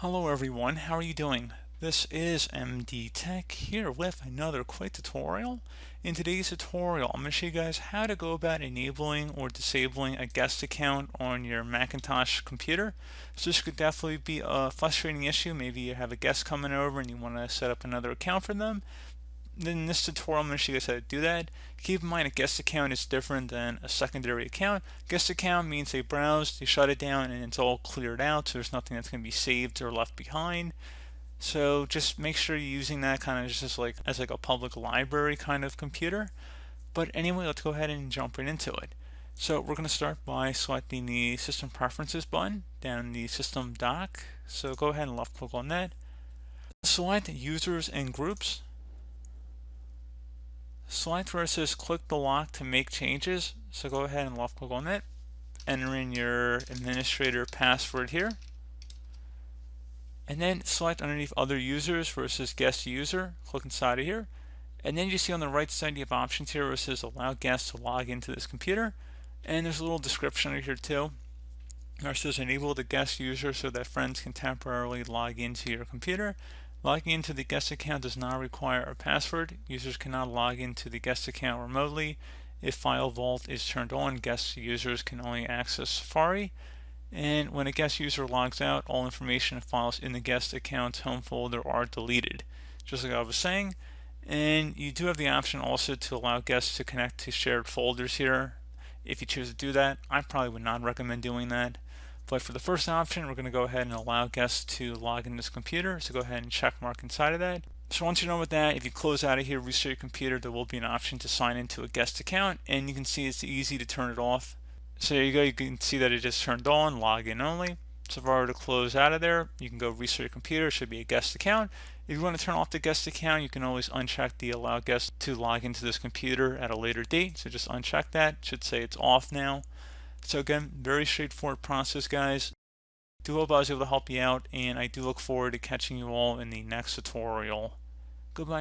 Hello everyone, how are you doing? This is MD Tech here with another quick tutorial. In today's tutorial, I'm going to show you guys how to go about enabling or disabling a guest account on your Macintosh computer. So this could definitely be a frustrating issue. Maybe you have a guest coming over and you want to set up another account for them. In this tutorial, I'm going to show you guys how to do that. Keep in mind, a guest account is different than a secondary account. Guest account means they browse, they shut it down, and it's all cleared out, so there's nothing that's going to be saved or left behind. So just make sure you're using that kind of just like as like a public library kind of computer. But anyway, let's go ahead and jump right into it. So we're going to start by selecting the System Preferences button down in the System dock. So go ahead and left click on that. Select Users and Groups. Select where it says click the lock to make changes. So go ahead and left click on that. Enter in your administrator password here. And then select underneath other users where it says guest user. Click inside of here. And then you see on the right side you have options here where it says allow guests to log into this computer. And there's a little description under here too. Where it says enable the guest user so that friends can temporarily log into your computer. Logging into the guest account does not require a password. Users cannot log into the guest account remotely. If File Vault is turned on, guest users can only access Safari. And when a guest user logs out, all information and files in the guest account's home folder are deleted, just like I was saying. And you do have the option also to allow guests to connect to shared folders here. If you choose to do that, I probably would not recommend doing that. But for the first option, we're going to go ahead and allow guests to log in this computer. So go ahead and check mark inside of that. So once you're done with that, if you close out of here, restart your computer, there will be an option to sign into a guest account. And you can see it's easy to turn it off. So there you go, you can see that it just turned on, login only. So if I were to close out of there, you can go restart your computer, it should be a guest account. If you want to turn off the guest account, you can always uncheck the allow guests to log into this computer at a later date. So just uncheck that, it should say it's off now. So again, very straightforward process, guys. Do hope I was able to help you out, and I do look forward to catching you all in the next tutorial. Goodbye.